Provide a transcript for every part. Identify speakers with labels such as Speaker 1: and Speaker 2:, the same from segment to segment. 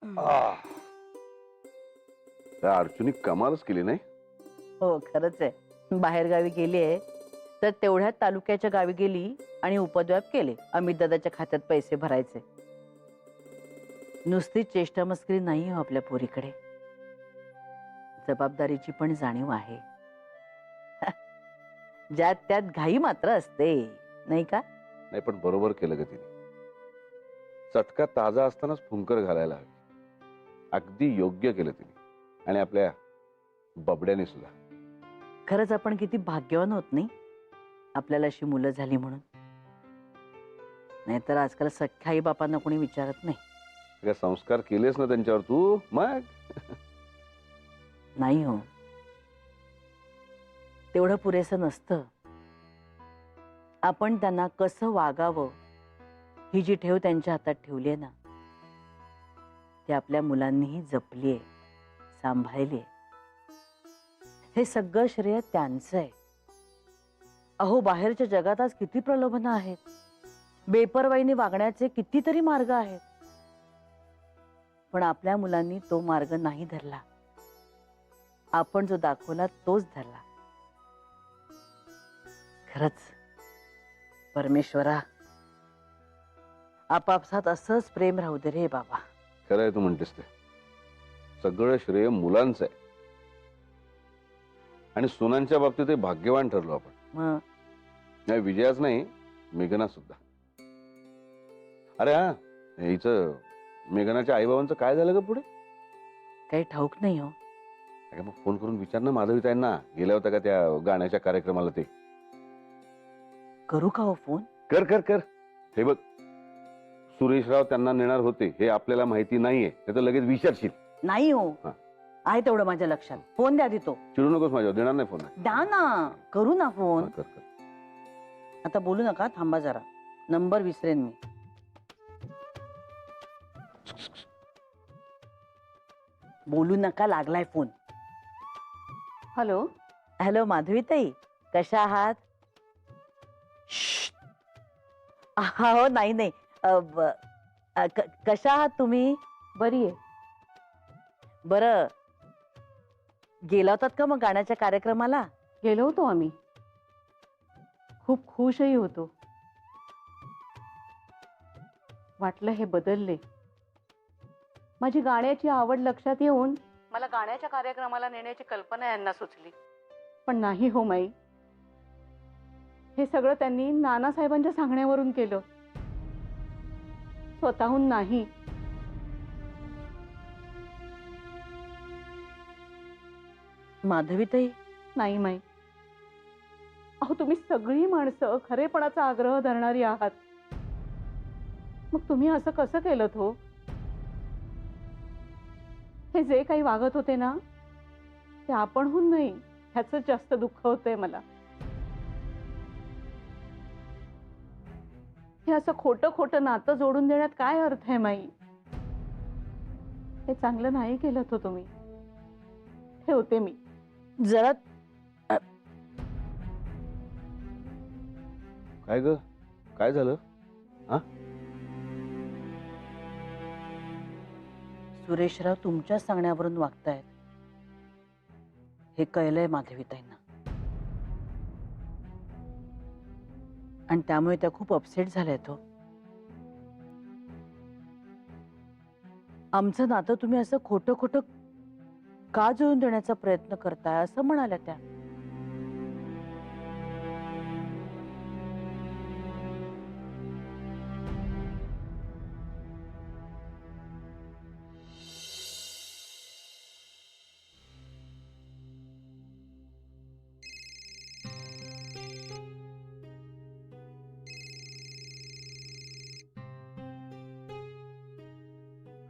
Speaker 1: आह, त्या अर्चुनी कमालच केली नाही.
Speaker 2: हो खरंच आहे. बाहेर गावी गेली आहे तर तेवढ्यात तालुक्याच्या गावी गेली आणि उपद्व्याप केले. अमित दादाच्या खात्यात पैसे भरायचे. नुसती चेष्टा मस्करी नाही हो आपल्या पोरीकडे. जबाबदारीची पण जाणीव आहे. ज्यात त्यात घाई मात्र असते नाही का?
Speaker 1: नाही पण बरोबर केलं ग तिने. चटका ताजा असतानाच फुंकर घालायला हवी. अगदी योग्य केलं तिने. आणि आपल्या बबड्याने सुद्धा.
Speaker 2: खरंच आपण किती भाग्यवान होत नाही आपल्याला अशी मुलं झाली म्हणून. नाहीतर आजकाल सख्या आई बापांना कोणी विचारत नाही.
Speaker 1: सगळे संस्कार केलेस ना त्यांच्यावर तू मग.
Speaker 2: नाही हो, तेवढं पुरेसं नसतं. आपण त्यांना कसं वागावं ही जी ठेव त्यांच्या हातात ठेवली आहे ना, ती आपल्या मुलांनीही जपली आहे, सांभाळली आहे. हे सगळं श्रेय त्यांचं आहे. अहो बाहेरच्या जगात आज किती प्रलोभनं आहेत. बेपर्वाईने वागण्याचे कितीतरी मार्ग आहेत. पण आपल्या मुलांनी तो मार्ग नाही धरला. आपण जो दाखवला तोच धरला. खरंच परमेश्वरा, आपापसात असंच प्रेम राहू दे रे बाबा.
Speaker 1: खरं आहे तू म्हणतेस ते. सगळं श्रेय मुलांचं आहे. आणि सुनांच्या बाबतीत ते भाग्यवान ठरलो आपण.
Speaker 2: मग
Speaker 1: नाही विजयाच नाही, मेघना सुद्धा. अरे हा, हिचं मेघनाच्या आईबाबांचं काय झालं ग पुढे?
Speaker 2: काही ठाऊक नाही हो.
Speaker 1: अगं मग फोन करून विचार ना माधवीताईंना. गेल्या होत्या का त्या गाण्याच्या कार्यक्रमाला? ते
Speaker 2: करू का हो फोन?
Speaker 1: कर कर कर. हे बघ, सुरेशराव त्यांना नेणार होते हे आपल्याला माहिती नाहीये. नाही तर लगेच विचारशील.
Speaker 2: नाही हो,
Speaker 1: हा.
Speaker 2: आहे तेवढं माझ्या लक्षात. फोन द्या देतो.
Speaker 1: चिडू नकोस माझ्यावर, देणार नाही फोन.
Speaker 2: द्या ना, करू ना फोन.
Speaker 1: कर कर.
Speaker 2: आता बोलू नका, थांबा जरा. नंबर विसरेन मी. बोलू नका, लागलाय फोन.
Speaker 3: हॅलो.
Speaker 2: हॅलो माधवीताई, कशा आहात? हो नाही नाही, कशा आहात तुम्ही?
Speaker 3: बरी आहे.
Speaker 2: बरं, गेला होतात का मग गाण्याच्या कार्यक्रमाला?
Speaker 3: गेलो होतो आम्ही. खूप खुशही होतो. वाटलं हे बदलले. माझी गाण्याची आवड लक्षात येऊन मला गाण्याच्या कार्यक्रमाला नेण्याची कल्पना यांना सुचली. पण नाही हो माई, हे सगळं त्यांनी नानासाहेबांच्या सांगण्यावरून केलं, स्वतःहून नाही.
Speaker 2: माधवीताई,
Speaker 3: नाही माई. अहो तुम्ही सगळी माणसं खरेपणाचा आग्रह धरणारी आहात. मग तुम्ही असं कसं केलं हो? हे जे काही वागत होते ना, ते आपणहून नाही, ह्याच जास्त दुःख होतंय मला. हे असं खोटं खोटं नातं जोडून देण्यात काय अर्थ आहे माई? हे चांगलं नाही केलं हो तुम्ही. ठेवते मी.
Speaker 2: जरा
Speaker 1: काय ग, काय झालं? हा,
Speaker 2: सुरेशराव तुमच्या सांगण्यावरून वागतायत हे कळलंय माधवीताईंना. आणि त्यामुळे त्या खूप अपसेट झाल्यात हो. आमचं नातं तुम्ही असं खोटं खोटं का जुळून देण्याचा प्रयत्न करताय असं म्हणाल्या त्या.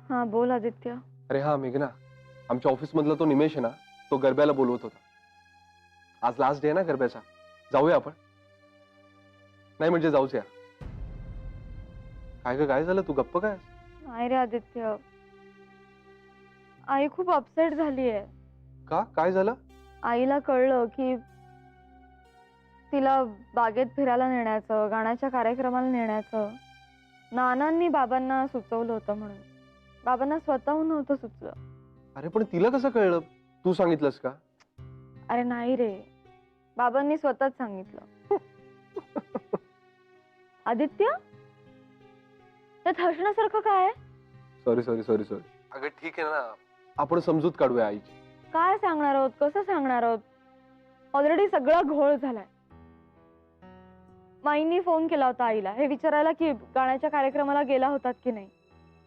Speaker 3: हा बोल आदित्य.
Speaker 4: अरे हा मेघना, आमच्या ऑफिस मधला तो निमेश आहे ना, तो गरब्याला बोलवत होता. आज लास्ट डे आहे ना गरब्याचा, जाऊया आपण? नाही म्हणजे जाऊच या. काय ग, काय झालं? तू गप्प काय?
Speaker 5: नाही रे आदित्य, आई खूप अपसेट झालीये.
Speaker 4: का, काय झालं?
Speaker 5: आईला कळलं की तिला बागेत फिरायला नेण्याचं, गाण्याच्या कार्यक्रमाला नेण्याचं नानांनी बाबांना सुचवलं होतं म्हणून. बाबांना स्वतःहून नव्हतं सुचलं.
Speaker 4: अरे पण तिला कसं कळलं? तू सांगितलंस का?
Speaker 5: अरे नाही रे, बाबांनी स्वतःच सांगितलं. आदित्य, त्यात हसण्यासारखं काय आहे?
Speaker 4: Sorry sorry sorry sorry. अगं ठीक आहे ना, आपण समजूत काढूया आईची.
Speaker 5: काय सांगणार आहोत, कसं सांगणार आहोत? ऑलरेडी सगळा घोळ झालाय. माईंनी फोन केला होता आईला हे विचारायला की गाण्याच्या कार्यक्रमाला गेला होतात की नाही.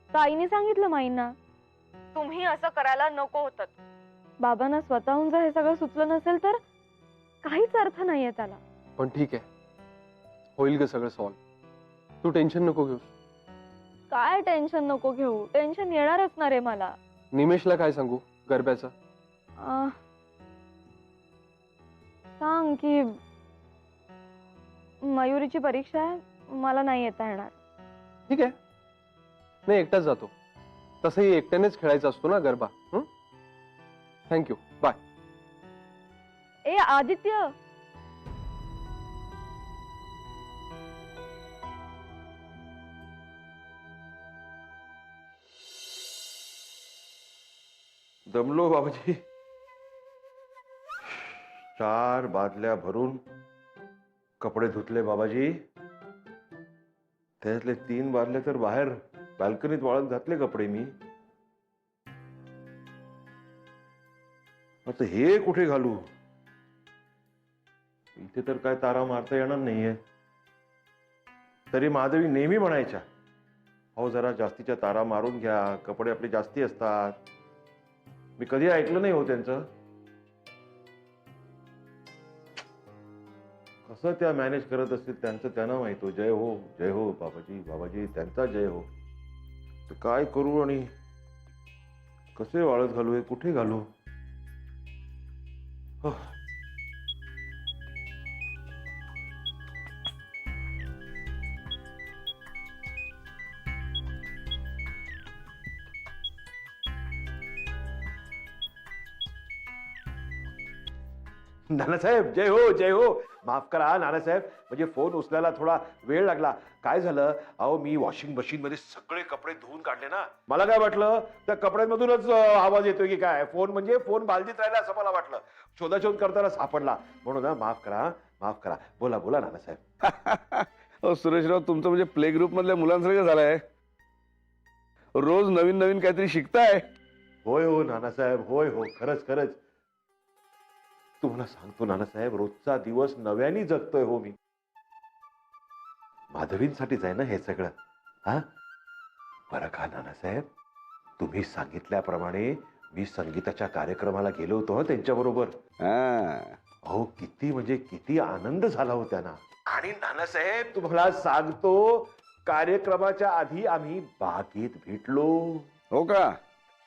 Speaker 5: तर आईने सांगितलं माईंना, तुम्ही असं करायला नको होतं. बाबांना स्वतःहून जर हे सगळं सुचलं नसेल तर काहीच अर्थ नाहीये त्याला.
Speaker 4: पण ठीक आहे, होईल ग सगळं सॉल्व. तू टेन्शन नको घेऊ.
Speaker 5: काय टेन्शन नको घेऊ, टेन्शन येणारच ना रे मला.
Speaker 4: निमेशला काय सांगू गरब्याचं?
Speaker 5: सांग की मयुरीची परीक्षा आहे, मला नाही येता येणार.
Speaker 4: ठीक आहे, नाही एकटाच जातो. तसंही एकट्यानेच खेळायचा असतो ना गरबा. Thank you, bye.
Speaker 5: ए आदित्य,
Speaker 1: दमलो बाबाजी. 4 बादल्या भरून कपडे धुतले बाबाजी. त्यातले 3 बादले तर बाहेर बाल्कनीत वाळत घातले कपडे मी. आता हे कुठे घालू? इथे तर काय तारा मारता येणार नाहीये. तरी माधवी नेहमी म्हणायच्या, अहो जरा जास्तीच्या तारा मारून घ्या, कपडे आपले जास्ती असतात. मी कधी ऐकलं नाही हो त्यांचं. कसं त्या मॅनेज करत असतील त्यांचं त्यांना माहित हो. जय हो बाबाजी, बाबाजी त्यांचा जय हो. तर काय करू आणि कसे वाळत घालू, हे कुठे घालू? नानासाहेब जय हो, जय हो. माफ करा नानासाहेब, म्हणजे फोन उचलायला थोडा वेळ लागला. काय झालं, अहो मी वॉशिंग मशीन मध्ये सगळे कपडे धुवून काढले ना. मला काय वाटलं त्या कपड्यांमधूनच आवाज येतोय की काय. फोन म्हणजे फोन बालदीत राहिला असं मला वाटलं. शोधाशोध करताना सापडला म्हणून ना. माफ करा, माफ करा. बोला बोला नानासाहेब. सुरेशराव, तुमचं म्हणजे प्ले ग्रुप मधल्या मुलांसारखं झालंय. रोज नवीन नवीन काहीतरी शिकताय. होय हो नानासाहेब, होय हो, खरंच खरंच. तुम्हाला सांगतो नानासाहेब, रोजचा दिवस नव्याने जगतोय हो मी. माधवींसाठीच आहे ना हे सगळं. हा बरं का नानासाहेब, तुम्ही सांगितल्याप्रमाणे मी संगीताच्या कार्यक्रमाला गेलो होतो त्यांच्या बरोबर. अहो किती म्हणजे किती आनंद झाला हो त्यांना. आणि नानासाहेब तुम्हाला सांगतो, कार्यक्रमाच्या आधी आम्ही बागेत भेटलो. हो का?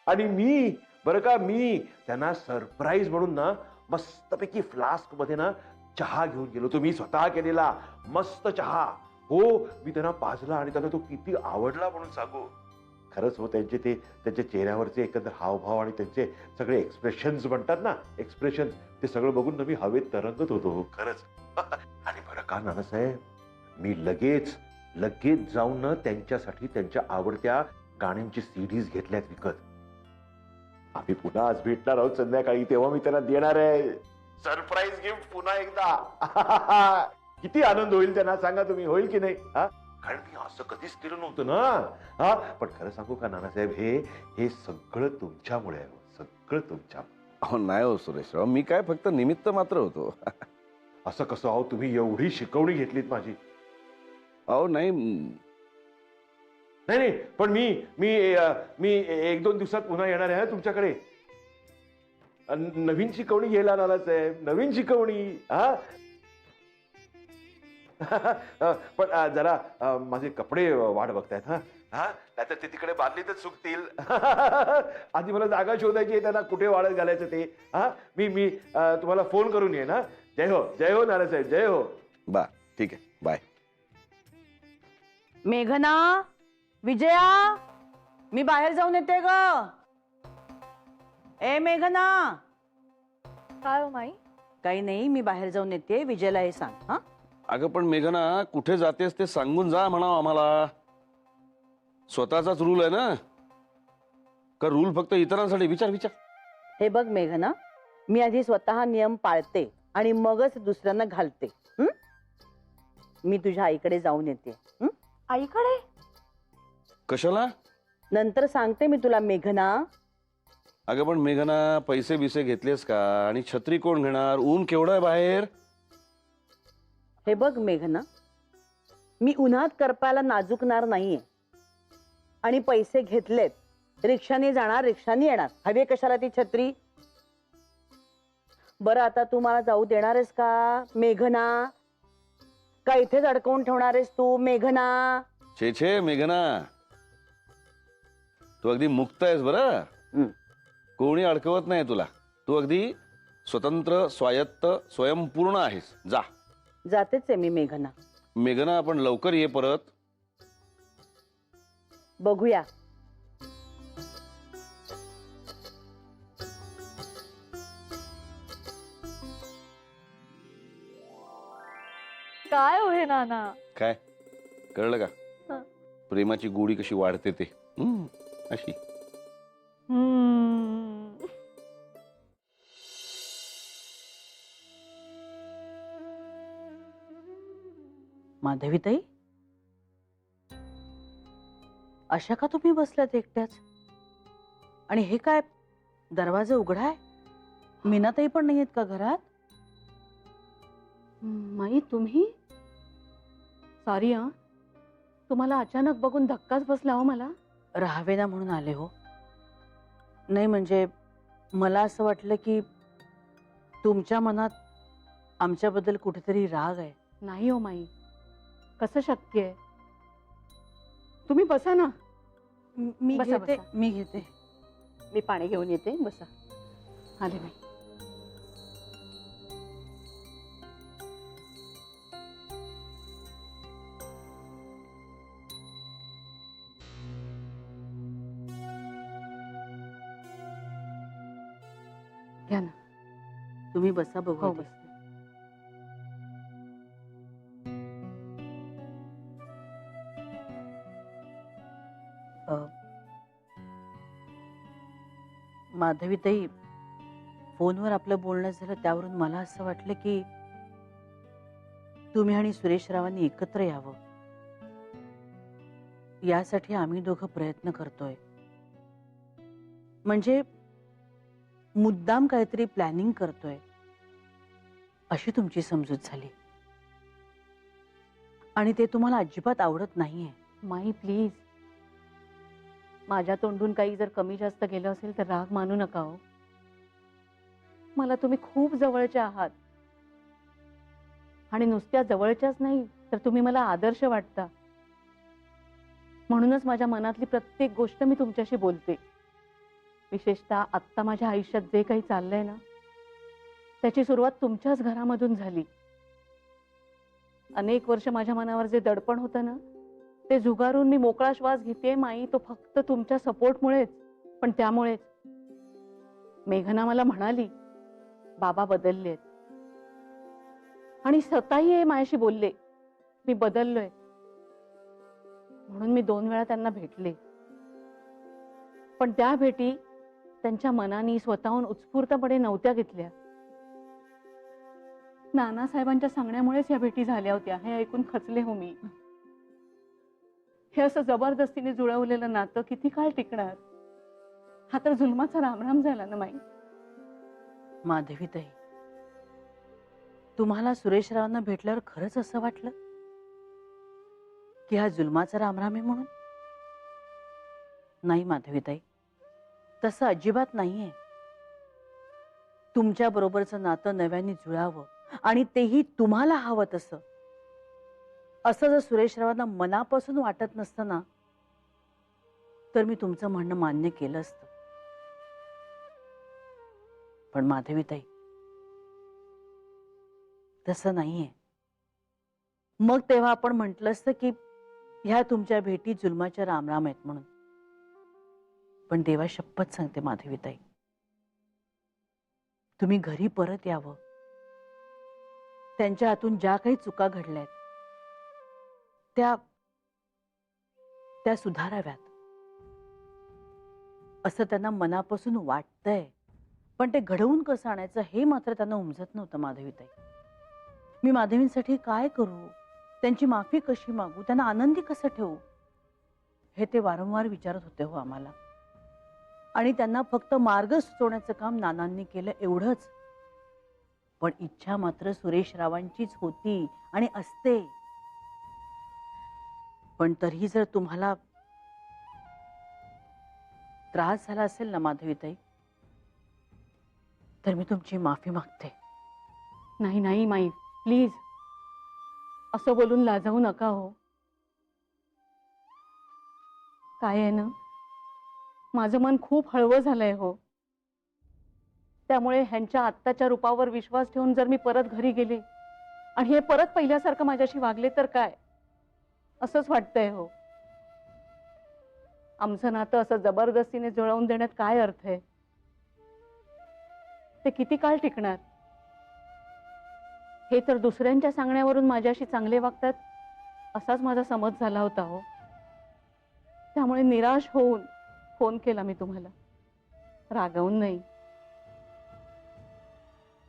Speaker 1: आणि मी बरं का, मी त्यांना सरप्राईज म्हणून ना मस्तपैकी फ्लास्क मध्ये ना चहा घेऊन गेलो. तो मी स्वतः केलेला मस्त चहा. हो मी त्यांना पाजला आणि त्यांना तो किती आवडला म्हणून सांगू. खरंच हो, त्यांचे ते त्यांच्या चेहऱ्यावरचे एकंदर हावभाव आणि त्यांचे सगळे एक्सप्रेशन्स म्हणतात ना, एक्सप्रेशन, ते सगळं बघून मी हवेत तरंगत होतो खरंच. आणि बरं का नानासाहेब, मी लगेच जाऊन ना त्यांच्यासाठी त्यांच्या आवडत्या गाण्यांची सीडीज घेतल्यात विकत. आम्ही पुन्हा आज भेटणार आहोत संध्याकाळी, तेव्हा मी त्यांना देणार आहे सरप्राईज गिफ्ट पुन्हा एकदा. किती आनंद होईल त्यांना सांगा तुम्ही, होईल की नाही? कारण मी असं कधीच केलं नव्हतं ना. पण खरं सांगू का नानासाहेब, हे सगळं तुमच्यामुळे आहे. सगळं तुमच्यामुळे. नाही हो सुरेशराव, मी काय फक्त निमित्त मात्र होतो. असं कसं? अहो तुम्ही एवढी शिकवणी घेतलीत माझी. अहो नाही नाही, पण मी 1-2 दिवसात पुन्हा येणार आहे तुमच्याकडे. नवीन शिकवणी घ्यायला नानासाहेब, नवीन शिकवणी. पण जरा माझे कपडे वाट बघतायत. नाहीतर ते तिकडे बादलीतच सुकतील. आधी मला जागा शोधायची आहे त्यांना, कुठे वाळत घालायचं ते. मी तुम्हाला फोन करून येईन. जय हो नानासाहेब, जय हो. बा ठीक आहे, बाय.
Speaker 2: मेघना, विजया, मी बाहेर जाऊन येते ग. ए मेघना.
Speaker 5: काय हो माई?
Speaker 2: काही नाही, मी बाहेर जाऊन येते, विजयला हे सांग. हा
Speaker 1: अगं पण मेघना, कुठे जातेस ते सांगून जा म्हणा आम्हाला. स्वतःचाच रूल आहे ना.
Speaker 6: का रूल फक्त इतरांसाठी? विचार विचार.
Speaker 2: हे बघ मेघना, मी आधी स्वतः नियम पाळते आणि मगच दुसऱ्यांना घालते. हं? मी तुझ्या आईकडे जाऊन येते. हं?
Speaker 5: आईकडे?
Speaker 6: कशाला?
Speaker 2: नंतर सांगते मी तुला मेघना.
Speaker 6: अगं पण मेघना, पैसे बिसे घेतलेस का? आणि छत्री कोण घेणार? ऊन केवढं आहे बाहेर.
Speaker 2: हे बघ मेघना, मी उन्हात करपायला नाजूकणार नाहीये आणि पैसे घेतलेत. रिक्षाने जाणार, रिक्षाने येणार. हवे कशाला ती छत्री? बरं, आता तू मला जाऊ देणार आहेस का मेघना? का इथेच अडकवून ठेवणार आहेस तू मेघना?
Speaker 6: छे छे मेघना, तू अगदी मुक्त आहेस बरं.
Speaker 2: हं.
Speaker 6: कोणी अडकवत नाही तुला. तू अगदी स्वतंत्र, स्वायत्त, स्वयंपूर्ण आहेस. जा.
Speaker 2: जातेच आहे मी मेघना.
Speaker 6: मेघना, आपण लवकर ये परत.
Speaker 2: बघूया.
Speaker 5: काय हो हे नाना?
Speaker 6: काय कळलं का?
Speaker 5: हं.
Speaker 6: प्रेमाची गोडी कशी वाढते ते. अशी.
Speaker 2: माधवीताई, अशा का तुम्ही बसल्यात एकट्याच? आणि हे काय, दरवाजा उघडा आहे? मीनाताई पण नाहीयेत का घरात?
Speaker 3: माई तुम्ही? सॉरी हा, तुम्हाला अचानक बघून धक्काच बसला हो मला.
Speaker 2: राहावे ना म्हणून आले हो. नाही म्हणजे मला असं वाटलं की तुमच्या मनात आमच्याबद्दल कुठेतरी राग आहे.
Speaker 3: नाही हो माई, कसं शक्य आहे? तुम्ही बसा ना.
Speaker 2: मी
Speaker 3: बसा,
Speaker 2: घेते,
Speaker 3: बसा.
Speaker 2: मी घेते.
Speaker 3: मी पाणी घेऊन येते. बसा. आले नाही. घ्या ना.
Speaker 2: तुम्ही बसा, बघू
Speaker 3: हो
Speaker 2: दे.
Speaker 3: बसते.
Speaker 2: माधवीताई, फोनवर आपलं बोलणं झालं त्यावरून मला असं वाटलं की तुम्ही आणि सुरेश रावांनी एकत्र यावं. यासाठी आम्ही दोघं प्रयत्न करतोय. म्हणजे मुद्दाम काहीतरी प्लॅनिंग करतोय अशी तुमची समजूत झाली आणि ते तुम्हाला अजिबात आवडत नाहीये.
Speaker 3: माई प्लीज, माझ्या तोंडून काही जर कमी जास्त गेलं असेल तर राग मानू नका हो. मला तुम्ही खूप जवळच्या आहात आणि नुसत्या जवळच्याच नाही तर तुम्ही मला आदर्श वाटता. म्हणूनच माझ्या मनातली प्रत्येक गोष्ट मी तुमच्याशी बोलते. विशेषतः आत्ता माझ्या आयुष्यात जे काही चाललंय ना, त्याची सुरुवात तुमच्याच घरामधून झाली. अनेक वर्ष माझ्या मनावर जे दडपण होतं ना, ते झुगारून मी मोकळा श्वास घेते माई. तो फक्त तुमच्या सपोर्टमुळेच. पण त्यामुळेच मेघना मला म्हणाली बाबा बदललेत आणि स्वतःही हे माझ्याशी बोलले मी बदललोय. म्हणून मी 2 वेळा त्यांना भेटले. पण त्या भेटी त्यांच्या मनाने स्वतःहून उत्स्फूर्तपणे नव्हत्या घेतल्या. नानासाहेबांच्या सांगण्यामुळेच या भेटी झाल्या होत्या हे ऐकून खचले हो मी. हे असं जबरदस्तीने जुळवलेलं नातं किती काळ टिकणार? हा तर जुलमाचा रामराम झाला ना माई.
Speaker 2: माधवीताई, तुम्हाला सुरेश रावांना भेटल्यावर खरंच असं वाटलं की हा जुलमाचा रामराम आहे म्हणून? नाही माधवीताई, तसं अजिबात नाहीये. तुमच्या बरोबरचं नातं नव्याने जुळावं आणि तेही तुम्हाला हवं तसं. असं जर सुरेश रावांना मनापासून वाटत नसतं ना, तर मी तुमचं म्हणणं मान्य केलं असतं. पण माधवीताई, तसं नाहीये. मग तेव्हा आपण म्हटलं असतं की ह्या तुमच्या भेटी जुलमाच्या रामराम आहेत म्हणून. पण देवा शपथ सांगते माधवीताई, तुम्ही घरी परत यावं. त्यांच्या हातून ज्या काही चुका घडल्यात त्या सुधाराव्यात. असं त्यांना मनापासून वाटतंय, पण ते घडवून कसं आणायचं हे मात्र त्यांना उमजत नव्हतं. माधवीताई, मी माधवींसाठी काय करू, त्यांची माफी कशी मागू, त्यांना आनंदी कसं ठेवू, हे ते वारंवार विचारत होते हो आम्हाला. आणि त्यांना फक्त मार्ग सुचवण्याचं काम नानांनी केलं एवढंच. पण इच्छा मात्र सुरेश रावांचीच होती आणि असते. पण तरीही जर तुम्हाला त्रास झाला असेल ना माधवीताई, तर मी तुमची माफी मागते.
Speaker 3: नाही नाही माई, प्लीज असं बोलून लाजावू नका हो. काय आहे ना, माझं मन खूप हळवं झालंय हो. त्यामुळे ह्यांच्या आत्ताच्या रूपावर विश्वास ठेवून जर मी परत घरी गेले आणि हे परत पहिल्यासारखं माझ्याशी वागले तर काय, असंच वाटतंय हो. आमचं नातं असं जबरदस्तीने जुळवून देण्यात काय अर्थ आहे? ते किती काळ टिकणार? हे तर दुसऱ्यांच्या सांगण्यावरून माझ्याशी चांगले वागतात असाच माझा समज झाला होता हो. त्यामुळे निराश होऊन फोन केला मी तुम्हाला, रागावून नाही.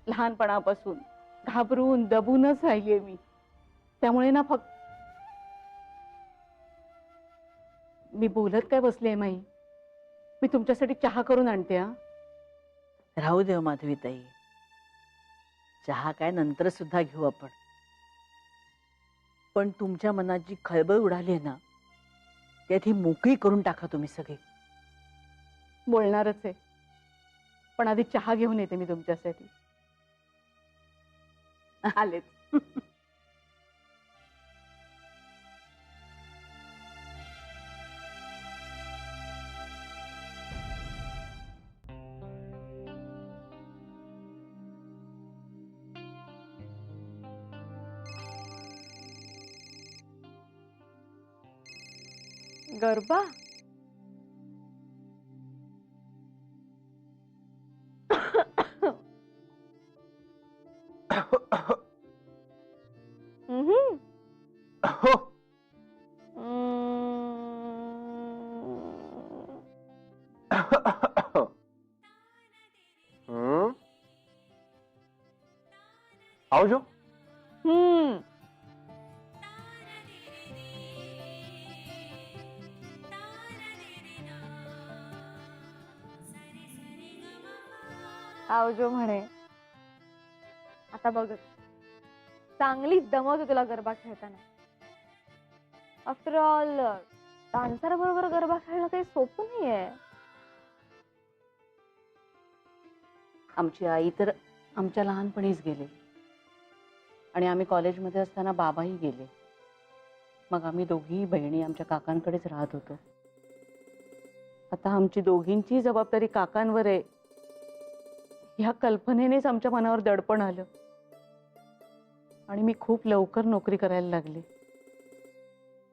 Speaker 3: लहानपणापासून घाबरून दबूनच राहिलीये मी. त्यामुळे ना फक्त मी बोलत काय बसलीये माई, मी तुमच्यासाठी चहा करून आणते. हा,
Speaker 2: राहू देव माधवीताई, चहा काय नंतर सुद्धा घेऊ आपण. पण तुमच्या मनात जी खळबळ उडाली आहे ना, ती आधी मोकळी करून टाका तुम्ही सगळे.
Speaker 3: बोलणारच आहे, पण आधी चहा घेऊन येते मी तुमच्यासाठी. आलेच.
Speaker 5: गरबा? हम्म.
Speaker 4: आओ जो.
Speaker 5: हम्म. आवजो म्हणे. आता बघ, चांगली दमवतो तुला गरबा खेळताना. आफ्टर ऑल डान्सर बरोबर गरबा खेळणं काही सोपं नाहीये.
Speaker 3: आमची आई तर आमच्या लहानपणीच गेली आणि आम्ही कॉलेजमध्ये असताना बाबाही गेले. मग आम्ही दोघीही बहिणी आमच्या काकांकडेच राहत होतो. आता आमची दोघींची जबाबदारी काकांवर आहे, ह्या कल्पनेनेच आमच्या मनावर दडपण आलं आणि मी खूप लवकर नोकरी करायला लागले.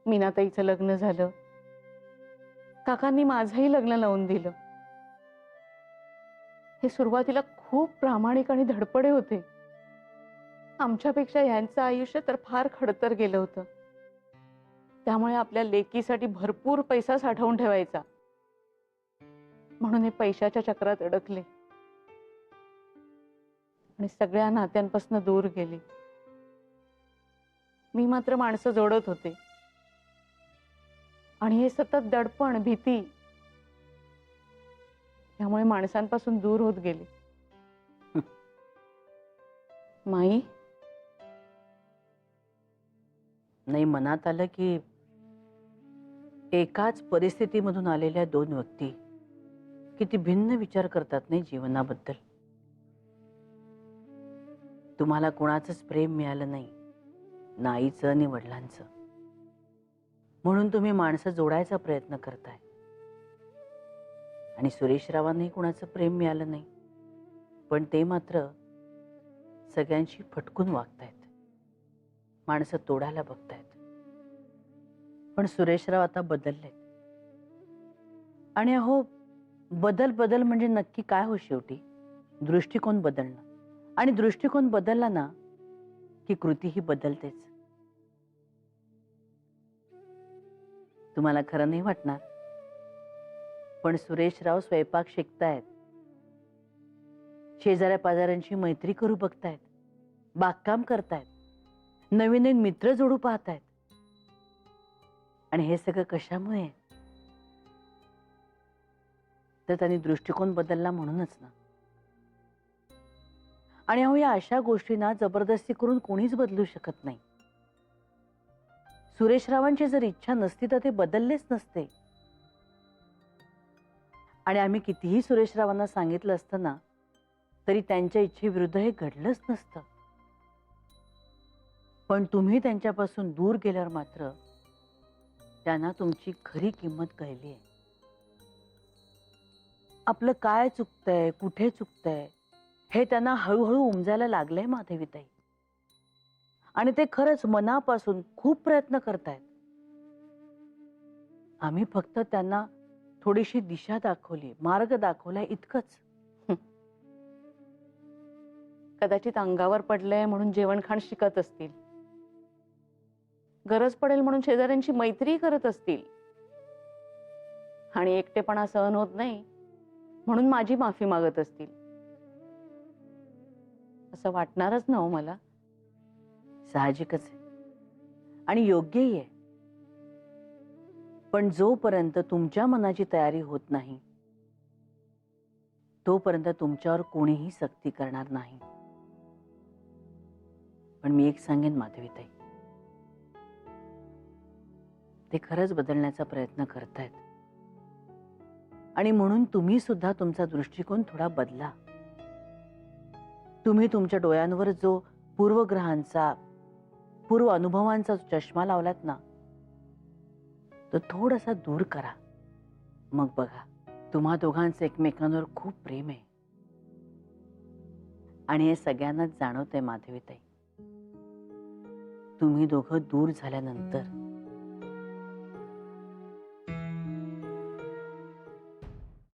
Speaker 3: मीनाताईचं लग्न झालं, काकांनी माझंही लग्न लावून दिलं. हे सुरुवातीला खूप प्रामाणिक आणि धडपडे होते. आमच्यापेक्षा यांचं आयुष्य तर फार खडतर गेलं होतं. त्यामुळे आपल्या लेकीसाठी भरपूर पैसा साठवून ठेवायचा, म्हणून हे पैशाच्या चक्रात अडकले आणि सगळ्या नात्यांपासून दूर गेले. मी मात्र माणसं जोडत होते आणि हे सतत दडपण, भीती त्यामुळे माणसांपासून दूर होत गेले. माई,
Speaker 2: नाही, मनात आलं की एकाच परिस्थितीमधून आलेल्या दोन व्यक्ती किती भिन्न विचार करतात नाही जीवनाबद्दल. तुम्हाला कोणाचंच प्रेम मिळालं नाही, ना आईचं आणि वडिलांचं, म्हणून तुम्ही माणसं जोडायचा प्रयत्न करताय. आणि सुरेशरावांनाही कुणाचं प्रेम मिळालं नाही, पण ते मात्र सगळ्यांशी फटकून वागतायत, माणसं तोडायला बघतायत. पण सुरेशराव आता बदललेत. आणि अहो, बदल बदल म्हणजे नक्की काय हो? शेवटी दृष्टिकोन बदलणं, आणि दृष्टिकोन बदलला ना की कृतीही बदलतेच. तुम्हाला खरं नाही वाटणार, पण सुरेशराव स्वयंपाक शिकतायत, शेजाऱ्या पाजाऱ्यांची मैत्री करू बघतायत, बागकाम करतायत, नवीन नवीन मित्र जोडू पाहतायत. आणि हे सगळं कशामुळे? तर त्यांनी दृष्टिकोन बदलला म्हणूनच ना. आणि अहो, या अशा गोष्टींना जबरदस्ती करून कोणीच बदलू शकत नाही. सुरेशरावांची जर इच्छा नसती तर ते बदललेच नसते. आणि आम्ही कितीही सुरेशरावांना सांगितलं असतं ना, तरी त्यांच्या इच्छेविरुद्ध हे घडलंच नसतं. पण तुम्ही त्यांच्यापासून दूर गेल्यावर मात्र त्यांना तुमची खरी किंमत कळली आहे. आपलं काय चुकतंय, कुठे चुकतंय हे त्यांना हळूहळू उमजायला लागलंय माधवीताई. आणि ते खरंच मनापासून खूप प्रयत्न करतायत. आम्ही फक्त त्यांना थोडीशी दिशा दाखवली, मार्ग दाखवलाय, इतकंच.
Speaker 3: कदाचित अंगावर पडलंय म्हणून जेवणखाण शिकत असतील, गरज पडेल म्हणून शेजाऱ्यांची मैत्री करत असतील, आणि एकटेपणा सहन होत नाही म्हणून माझी माफी मागत असतील. असं वाटणारच ना हो मला.
Speaker 2: साहजिकच आहे आणि योग्यही आहे. पण जोपर्यंत तुमच्या मनाची तयारी होत नाही तोपर्यंत तुमच्यावर कोणीही सक्ती करणार नाही. पण मी एक सांगेन माधवीताई, ते खरंच बदलण्याचा प्रयत्न करतायत. आणि म्हणून तुम्ही सुद्धा तुमचा दृष्टिकोन थोडा बदला. तुम्ही तुमच्या डोळ्यांवर जो पूर्वग्रहांचा, पूर्व अनुभवांचा चष्मा लावलात ना, तो थोडासा दूर करा. मग बघा, तुम्हा दोघांचं एकमेकांवर खूप प्रेम आहे. आणि हे सगळ्यांनाच जाणवतंय माधवीताई. तुम्ही दोघं दूर झाल्यानंतर